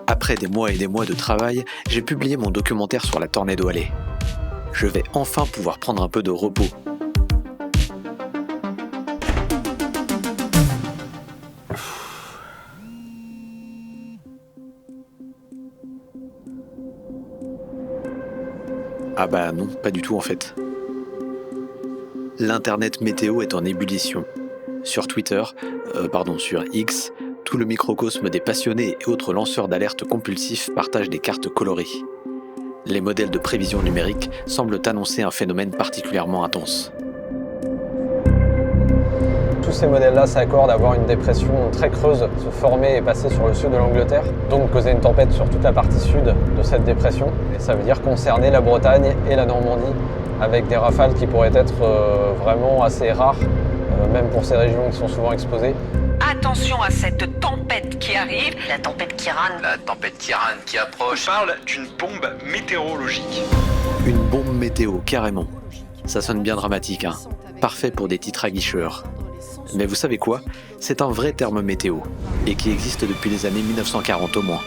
Après des mois et des mois de travail, j'ai publié mon documentaire sur la Tornado Alley. Je vais enfin pouvoir prendre un peu de repos. Ah bah non, pas du tout en fait. L'internet météo est en ébullition. Sur sur X, tout le microcosme des passionnés et autres lanceurs d'alerte compulsifs partagent des cartes colorées. Les modèles de prévision numérique semblent annoncer un phénomène particulièrement intense. Tous ces modèles-là s'accordent à voir une dépression très creuse se former et passer sur le sud de l'Angleterre, donc causer une tempête sur toute la partie sud de cette dépression. Et ça veut dire concerner la Bretagne et la Normandie, avec des rafales qui pourraient être vraiment assez rares, même pour ces régions qui sont souvent exposées. Attention à cette tempête qui arrive. La tempête Kiran. La tempête Kiran qui approche. On parle d'une bombe météorologique. Une bombe météo, carrément. Ça sonne bien dramatique, hein. Parfait pour des titres aguicheurs. Mais vous savez quoi ? C'est un vrai terme météo, et qui existe depuis les années 1940 au moins.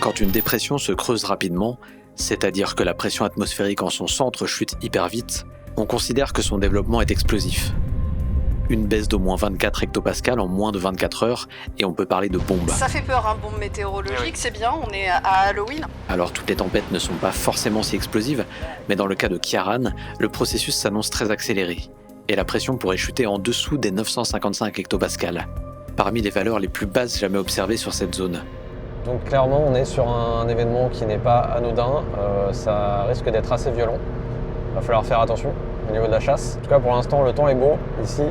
Quand une dépression se creuse rapidement, c'est-à-dire que la pression atmosphérique en son centre chute hyper vite, on considère que son développement est explosif. Une baisse d'au moins 24 hectopascales en moins de 24 heures, et on peut parler de bombe. Ça fait peur, hein, bombe météorologique, oui. C'est bien, on est à Halloween. Alors toutes les tempêtes ne sont pas forcément si explosives, mais dans le cas de Kiaran, le processus s'annonce très accéléré, et la pression pourrait chuter en dessous des 955 hectopascales, parmi les valeurs les plus basses jamais observées sur cette zone. Donc clairement, on est sur un événement qui n'est pas anodin, ça risque d'être assez violent. Il va falloir faire attention au niveau de la chasse. En tout cas, pour l'instant, le temps est beau. Ici,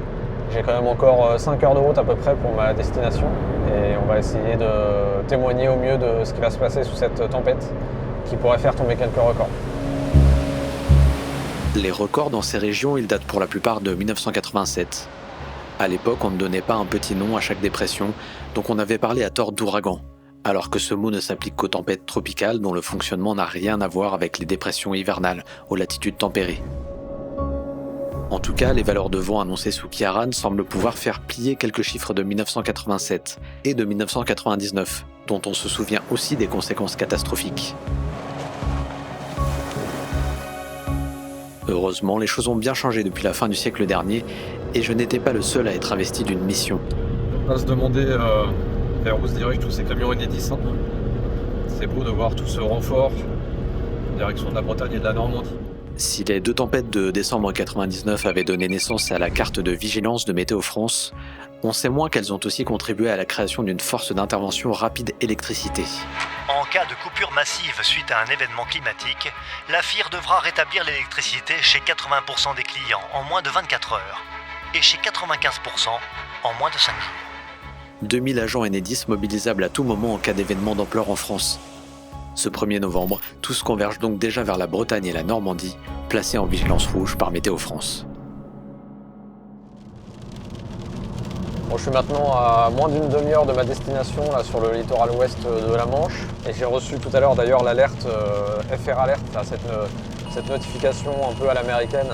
j'ai quand même encore 5 heures de route à peu près pour ma destination. Et on va essayer de témoigner au mieux de ce qui va se passer sous cette tempête qui pourrait faire tomber quelques records. Les records dans ces régions, ils datent pour la plupart de 1987. À l'époque, on ne donnait pas un petit nom à chaque dépression, donc on avait parlé à tort d'ouragan, alors que ce mot ne s'applique qu'aux tempêtes tropicales dont le fonctionnement n'a rien à voir avec les dépressions hivernales aux latitudes tempérées. En tout cas, les valeurs de vent annoncées sous Kiaran semblent pouvoir faire plier quelques chiffres de 1987 et de 1999, dont on se souvient aussi des conséquences catastrophiques. Heureusement, les choses ont bien changé depuis la fin du siècle dernier, et je n'étais pas le seul à être investi d'une mission. On va se demander vers où se dirigent tous ces camions Enedis. C'est beau de voir tout ce renfort en direction de la Bretagne et de la Normandie. Si les deux tempêtes de décembre 1999 avaient donné naissance à la carte de vigilance de Météo France, on sait moins qu'elles ont aussi contribué à la création d'une force d'intervention rapide électricité. En cas de coupure massive suite à un événement climatique, la FIR devra rétablir l'électricité chez 80% des clients en moins de 24 heures et chez 95% en moins de 5 jours. 2000 agents Enedis mobilisables à tout moment en cas d'événement d'ampleur en France. Ce 1er novembre, tous convergent donc déjà vers la Bretagne et la Normandie, placés en vigilance rouge par Météo France. Bon, je suis maintenant à moins d'une demi-heure de ma destination, là, sur le littoral ouest de la Manche. Et j'ai reçu tout à l'heure d'ailleurs l'alerte FR Alert, là, cette notification un peu à l'américaine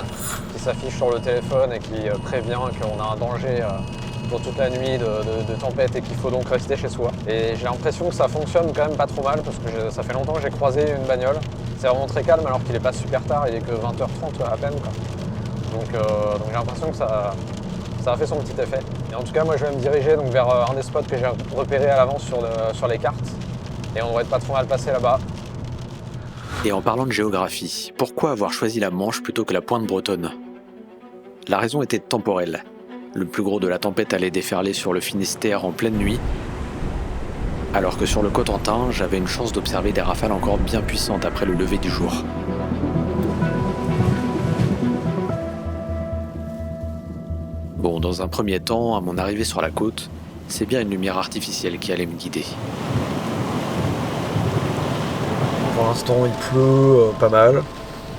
qui s'affiche sur le téléphone et qui prévient qu'on a un danger pour toute la nuit de tempête et qu'il faut donc rester chez soi. Et j'ai l'impression que ça fonctionne quand même pas trop mal parce que ça fait longtemps que j'ai croisé une bagnole. C'est vraiment très calme alors qu'il n'est pas super tard, il est que 20h30 à peine, quoi. Donc j'ai l'impression que ça a fait son petit effet. Et en tout cas, moi je vais me diriger donc vers un des spots que j'ai repéré à l'avance sur les cartes. Et on devrait être pas trop mal passé là-bas. Et en parlant de géographie, pourquoi avoir choisi la Manche plutôt que la pointe bretonne ? La raison était temporelle. Le plus gros de la tempête allait déferler sur le Finistère en pleine nuit, alors que sur le Cotentin, j'avais une chance d'observer des rafales encore bien puissantes après le lever du jour. Bon, dans un premier temps, à mon arrivée sur la côte, c'est bien une lumière artificielle qui allait me guider. Pour l'instant, il pleut pas mal.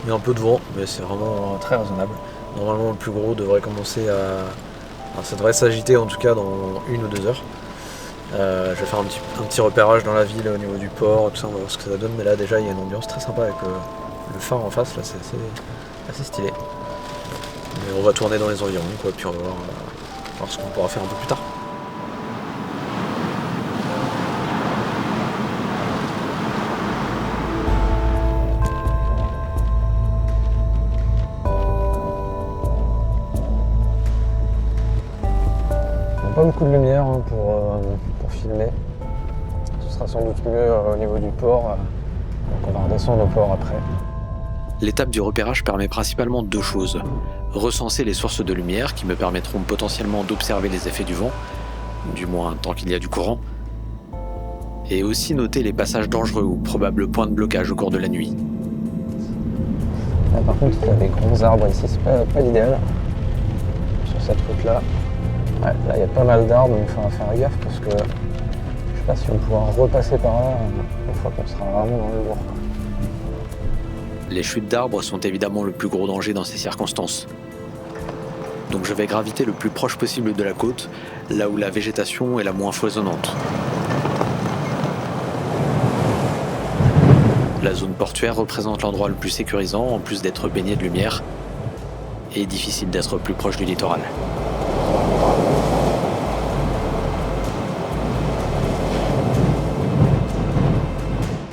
Il y a un peu de vent, mais c'est vraiment très raisonnable. Normalement, le plus gros devrait commencer à... Alors, ça devrait s'agiter en tout cas dans 1 ou 2 heures. Je vais faire un petit repérage dans la ville au niveau du port, tout ça, on va voir ce que ça donne. Mais là, déjà, il y a une ambiance très sympa avec le phare en face, là, c'est assez stylé. Mais on va tourner dans les environs, quoi, puis on va voir ce qu'on pourra faire un peu plus tard. pas beaucoup de lumière hein, pour filmer. Ce sera sans doute mieux au niveau du port. Donc on va redescendre au port après. L'étape du repérage permet principalement deux choses. Recenser les sources de lumière qui me permettront potentiellement d'observer les effets du vent, du moins tant qu'il y a du courant, et aussi noter les passages dangereux ou probables points de blocage au cours de la nuit. Là, par contre, il y a des grands arbres ici, c'est pas l'idéal sur cette route-là. Ouais, là, il y a pas mal d'arbres, donc il faudra faire gaffe parce que je sais pas si on pourra repasser par là une fois qu'on sera vraiment dans le bourg. Les chutes d'arbres sont évidemment le plus gros danger dans ces circonstances. Donc je vais graviter le plus proche possible de la côte, là où la végétation est la moins foisonnante. La zone portuaire représente l'endroit le plus sécurisant, en plus d'être baigné de lumière, et difficile d'être plus proche du littoral.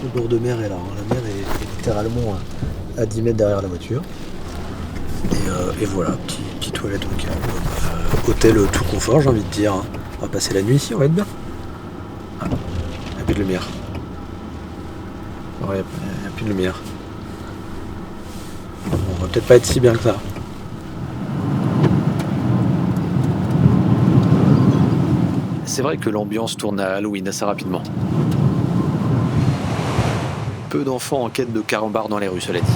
Le bord de mer est là, hein. La mer est littéralement à 10 mètres derrière la voiture. Et voilà, petite toilette au calme. Hôtel tout confort, j'ai envie de dire. On va passer la nuit ici, on va être bien. Ah, il n'y a plus de lumière. Ouais, il n'y a plus de lumière. Bon, on va peut-être pas être si bien que ça. C'est vrai que l'ambiance tourne à Halloween assez rapidement. Peu d'enfants en quête de carambar dans les rues, cela dit.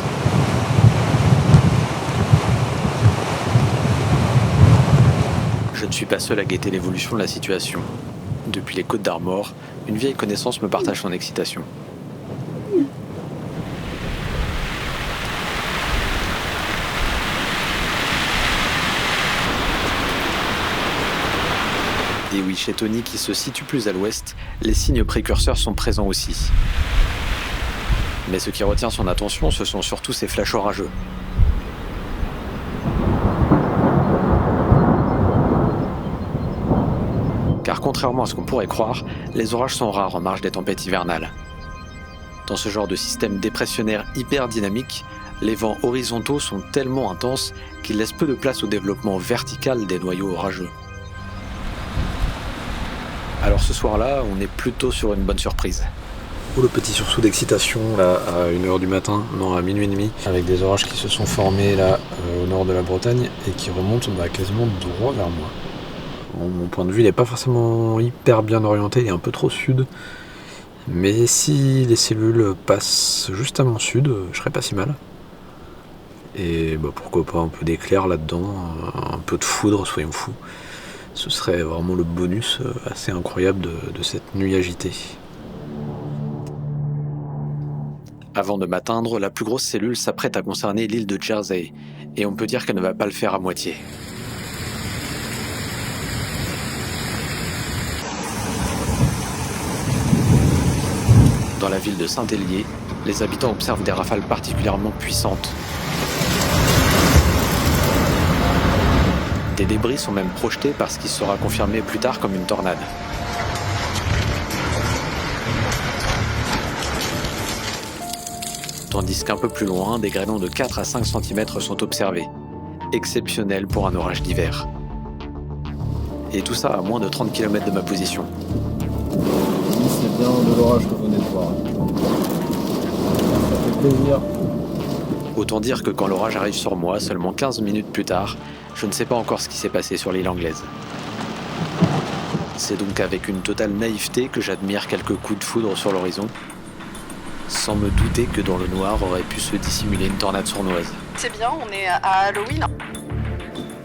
Je ne suis pas seul à guetter l'évolution de la situation. Depuis les Côtes d'Armor, une vieille connaissance me partage son excitation. Et oui, chez Tony, qui se situe plus à l'ouest, les signes précurseurs sont présents aussi. Mais ce qui retient son attention, ce sont surtout ces flashs orageux. Car contrairement à ce qu'on pourrait croire, les orages sont rares en marge des tempêtes hivernales. Dans ce genre de système dépressionnaire hyper dynamique, les vents horizontaux sont tellement intenses qu'ils laissent peu de place au développement vertical des noyaux orageux. Alors ce soir-là, on est plutôt sur une bonne surprise. Oh, le petit sursaut d'excitation là à 1h du matin, non à minuit et demi, avec des orages qui se sont formés là au nord de la Bretagne et qui remontent quasiment droit vers moi. Bon, mon point de vue il n'est pas forcément hyper bien orienté, il est un peu trop sud. Mais si les cellules passent juste à mon sud, je serais pas si mal. Et pourquoi pas un peu d'éclair là-dedans, un peu de foudre, soyons fous. Ce serait vraiment le bonus assez incroyable de cette nuit agitée. Avant de m'atteindre, la plus grosse cellule s'apprête à concerner l'île de Jersey, et on peut dire qu'elle ne va pas le faire à moitié. Dans la ville de Saint-Hélier, les habitants observent des rafales particulièrement puissantes. Des débris sont même projetés par ce qui sera confirmé plus tard comme une tornade. Tandis qu'un peu plus loin, des grêlons de 4 à 5 cm sont observés. Exceptionnel pour un orage d'hiver. Et tout ça à moins de 30 km de ma position. C'est bien de l'orage que vous venez de voir. Ça fait plaisir. Autant dire que quand l'orage arrive sur moi, seulement 15 minutes plus tard, je ne sais pas encore ce qui s'est passé sur l'île anglaise. C'est donc avec une totale naïveté que j'admire quelques coups de foudre sur l'horizon, sans me douter que dans le noir aurait pu se dissimuler une tornade sournoise. C'est bien, on est à Halloween.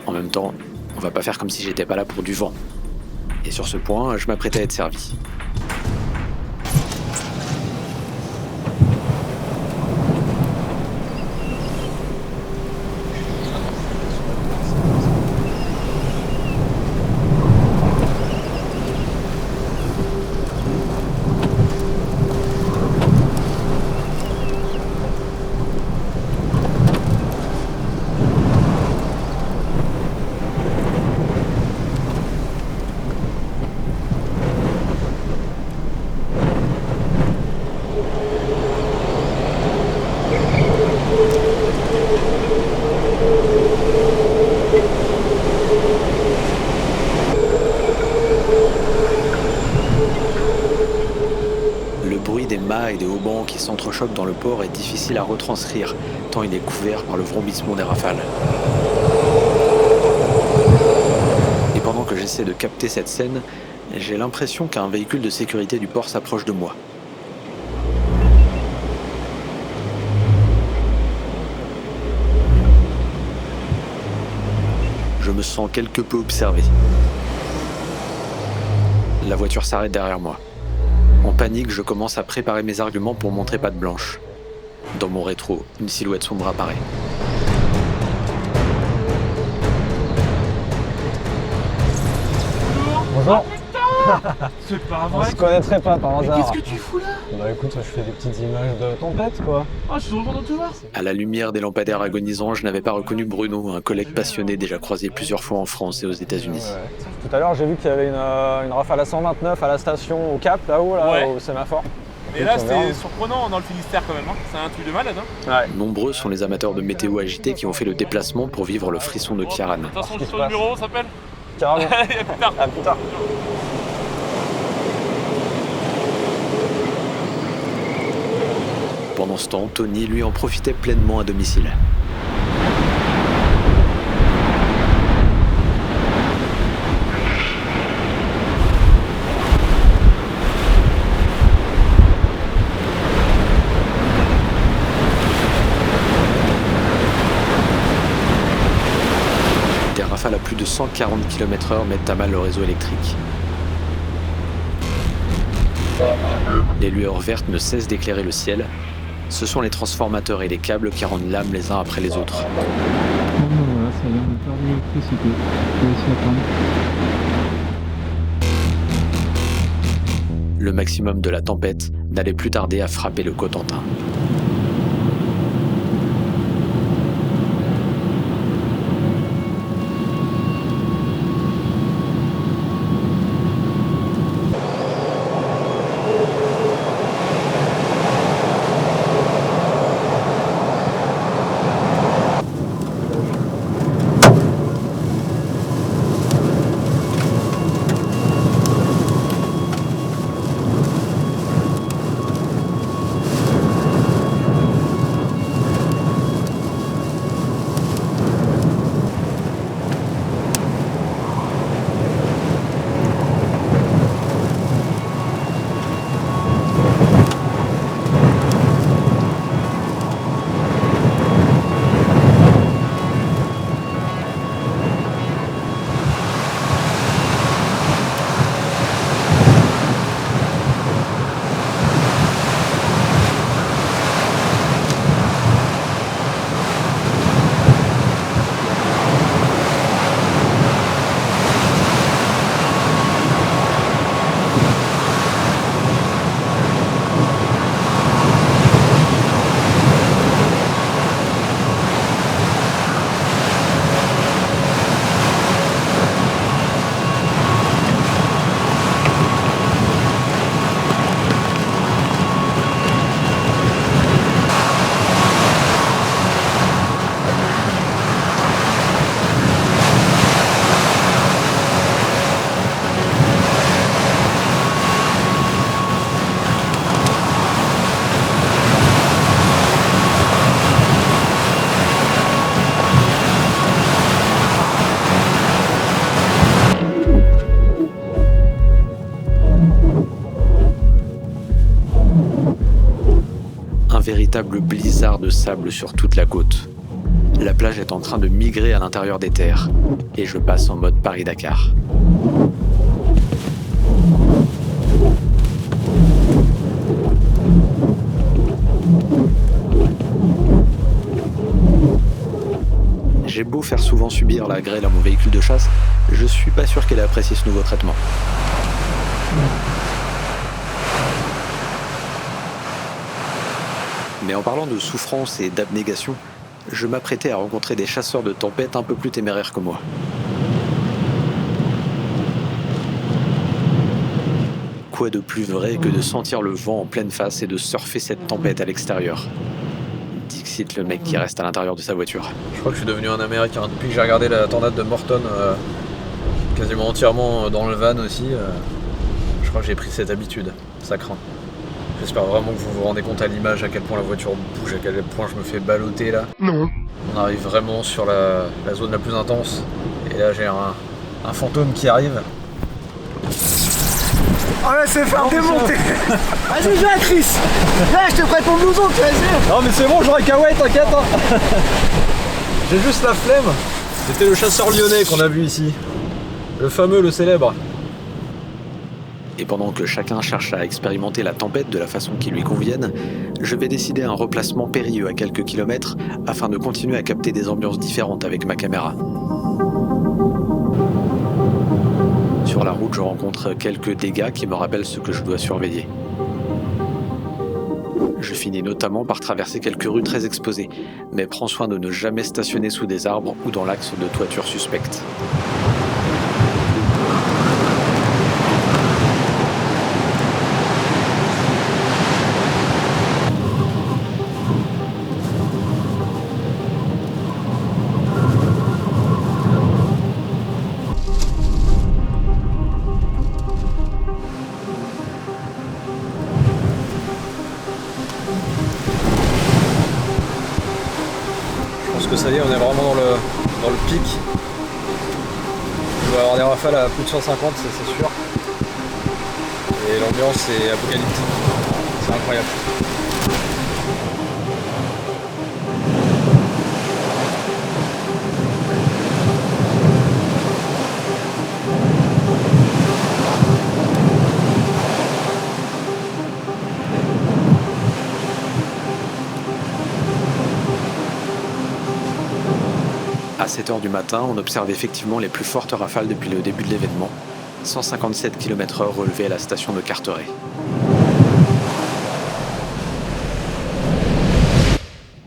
En même temps, on va pas faire comme si j'étais pas là pour du vent. Et sur ce point, je m'apprêtais à être servi. contre-choc dans le port est difficile à retranscrire, tant il est couvert par le vrombissement des rafales. Et pendant que j'essaie de capter cette scène, j'ai l'impression qu'un véhicule de sécurité du port s'approche de moi. Je me sens quelque peu observé. La voiture s'arrête derrière moi. En panique, je commence à préparer mes arguments pour montrer patte blanche. Dans mon rétro, une silhouette sombre apparaît. Bonjour. C'est pas On vrai. se connaîtrait pas par Mais hasard. qu'est-ce que tu fous là? Bah écoute, je fais des petites images de tempête quoi. Ah, je suis trop content de te voir. À la lumière des lampadaires agonisants, je n'avais pas reconnu Bruno, un collègue passionné déjà croisé plusieurs fois en France et aux États-Unis. Tout à l'heure j'ai vu qu'il y avait une Rafale à 129 à la station au Cap là-haut, Ouais. au sémaphore. Mais là, c'était surprenant dans le Finistère quand même. Hein. C'est un truc de malade. Hein. Ouais. Nombreux sont les amateurs de météo agité qui ont fait le déplacement pour vivre le frisson de Kiaran. Attention, Qu'est-ce sur qui le se numéro, on s'appelle. Carrément. À plus tard. À plus tard. Pendant ce temps, Tony, lui, en profitait pleinement à domicile. Des rafales à plus de 140 km/h mettent à mal le réseau électrique. Les lueurs vertes ne cessent d'éclairer le ciel. Ce sont les transformateurs et les câbles qui rendent l'âme les uns après les autres. Bon ben voilà, ça vient de perdre l'électricité. Je vais laisser attendre. Le maximum de la tempête n'allait plus tarder à frapper le Cotentin. Un véritable blizzard de sable sur toute la côte. La plage est en train de migrer à l'intérieur des terres, et je passe en mode Paris-Dakar. J'ai beau faire souvent subir la grêle à mon véhicule de chasse, je suis pas sûr qu'elle ait apprécié ce nouveau traitement. Mais en parlant de souffrance et d'abnégation, je m'apprêtais à rencontrer des chasseurs de tempête un peu plus téméraires que moi. Quoi de plus vrai que de sentir le vent en pleine face et de surfer cette tempête à l'extérieur? Dixit, le mec qui reste à l'intérieur de sa voiture. Je crois que je suis devenu un Américain. Depuis que j'ai regardé la tornade de Morton, quasiment entièrement dans le van aussi, je crois que j'ai pris cette habitude. Ça craint. J'espère vraiment que vous vous rendez compte à l'image à quel point la voiture bouge, à quel point je me fais balloter là. Non. On arrive vraiment sur la zone la plus intense. Et là j'ai un fantôme qui arrive. Oh là, c'est faire démonter. Vas-y, viens Chris. Viens, je te prête mon blouson, tu vas-y. Non mais c'est bon, j'aurai qu'à ouais, t'inquiète hein. J'ai juste la flemme. C'était le chasseur lyonnais qu'on a vu ici. Le fameux, le célèbre. Et pendant que chacun cherche à expérimenter la tempête de la façon qui lui convienne, je vais décider un replacement périlleux à quelques kilomètres afin de continuer à capter des ambiances différentes avec ma caméra. Sur la route, je rencontre quelques dégâts qui me rappellent ce que je dois surveiller. Je finis notamment par traverser quelques rues très exposées, mais prends soin de ne jamais stationner sous des arbres ou dans l'axe de toiture suspecte. Que ça y est, on est vraiment dans le pic. On va avoir des rafales à plus de 150, c'est sûr. Et l'ambiance est apocalyptique. C'est incroyable. À 7h du matin, on observe effectivement les plus fortes rafales depuis le début de l'événement, 157 km/h relevés à la station de Carteret.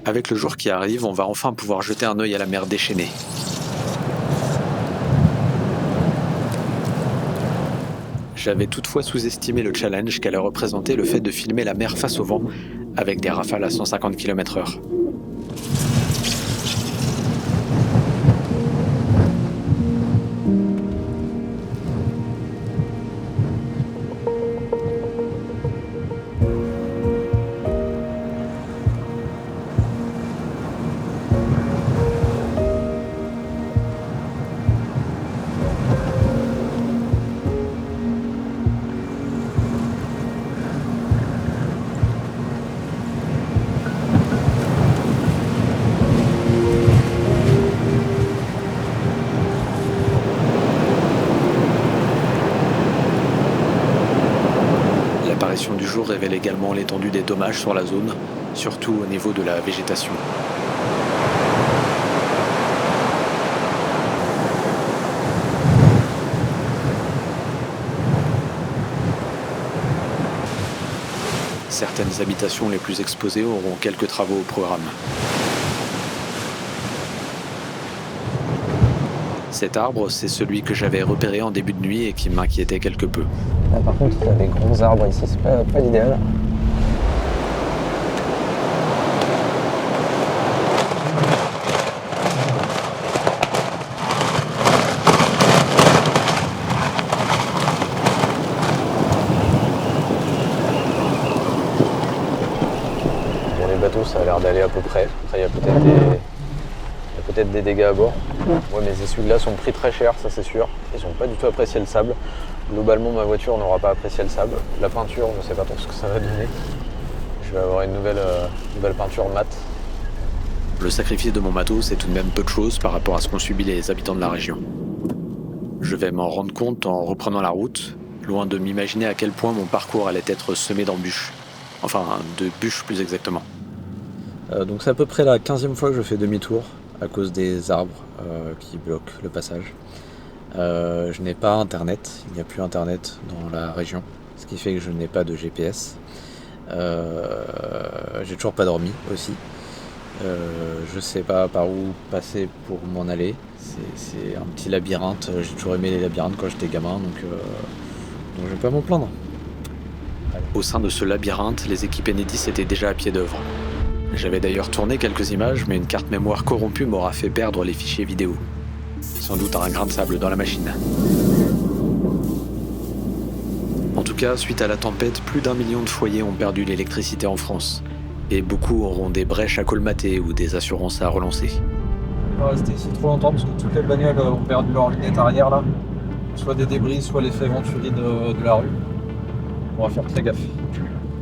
Avec le jour qui arrive, on va enfin pouvoir jeter un œil à la mer déchaînée. J'avais toutefois sous-estimé le challenge qu'allait représenter le fait de filmer la mer face au vent avec des rafales à 150 km/h. L'apparition du jour révèle également l'étendue des dommages sur la zone, surtout au niveau de la végétation. Certaines habitations les plus exposées auront quelques travaux au programme. Cet arbre, c'est celui que j'avais repéré en début de nuit et qui m'inquiétait quelque peu. Là, par contre, il y a des grands arbres ici, c'est pas l'idéal. Bon, les bateaux, ça a l'air d'aller à peu près. Après, il y a peut-être des dégâts à bord. Ouais, mes essuie-glaces ont pris très cher, ça c'est sûr. Ils n'ont pas du tout apprécié le sable. Globalement, ma voiture n'aura pas apprécié le sable. La peinture, je ne sais pas trop ce que ça va donner. Je vais avoir une nouvelle peinture mate. Le sacrifice de mon matos, c'est tout de même peu de choses par rapport à ce qu'ont subi les habitants de la région. Je vais m'en rendre compte en reprenant la route, loin de m'imaginer à quel point mon parcours allait être semé d'embûches. Enfin, de bûches plus exactement. Donc c'est à peu près la 15e fois que je fais demi-tour à cause des arbres qui bloquent le passage. Je n'ai pas internet, il n'y a plus internet dans la région, ce qui fait que je n'ai pas de GPS. J'ai toujours pas dormi aussi. Je sais pas par où passer pour m'en aller. C'est un petit labyrinthe, j'ai toujours aimé les labyrinthes quand j'étais gamin, donc je vais pas m'en plaindre. Au sein de ce labyrinthe, les équipes Enedis étaient déjà à pied d'œuvre. J'avais d'ailleurs tourné quelques images, mais une carte mémoire corrompue m'aura fait perdre les fichiers vidéo. Sans doute un grain de sable dans la machine. En tout tout cas, suite à la tempête, plus d'1 million de foyers ont perdu l'électricité en France. Et beaucoup auront des brèches à colmater ou des assurances à relancer. On va rester ici trop longtemps parce que toutes les bagnoles ont perdu leur lunette arrière là. Soit des débris, soit l'effet Venturi de la rue. On va faire très gaffe.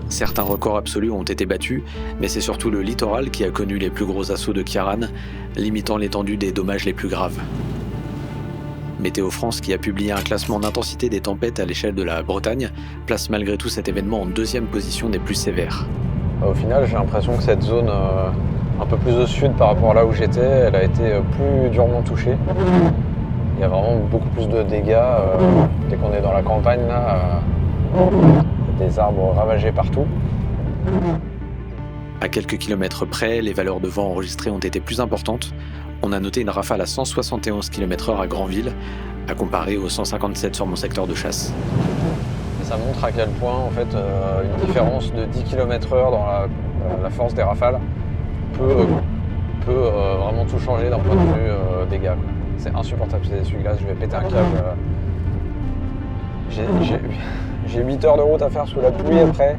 Certains records absolus ont été battus, mais c'est surtout le littoral qui a connu les plus gros assauts de Ciarán, limitant l'étendue des dommages les plus graves. Météo France, qui a publié un classement d'intensité des tempêtes à l'échelle de la Bretagne, place malgré tout cet événement en 2e position des plus sévères. Au final, j'ai l'impression que cette zone un peu plus au sud par rapport à là où j'étais, elle a été plus durement touchée. Il y a vraiment beaucoup plus de dégâts. Dès qu'on est dans la campagne, là, il y a des arbres ravagés partout. À quelques kilomètres près, les valeurs de vent enregistrées ont été plus importantes. On a noté une rafale à 171 km/h à Granville, à comparer aux 157 sur mon secteur de chasse. Et ça montre à quel point en fait, une différence de 10 km/h dans la force des rafales peut vraiment tout changer d'un point de vue dégâts. C'est insupportable ces essuie-glaces, je vais péter un câble. J'ai 8 heures de route à faire sous la pluie après.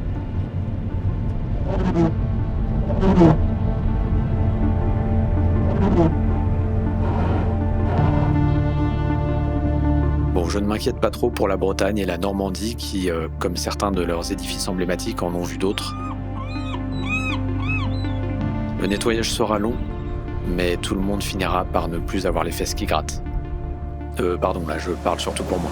Bon, je ne m'inquiète pas trop pour la Bretagne et la Normandie qui, comme certains de leurs édifices emblématiques, en ont vu d'autres. Le nettoyage sera long, mais tout le monde finira par ne plus avoir les fesses qui grattent. Pardon, là je parle surtout pour moi.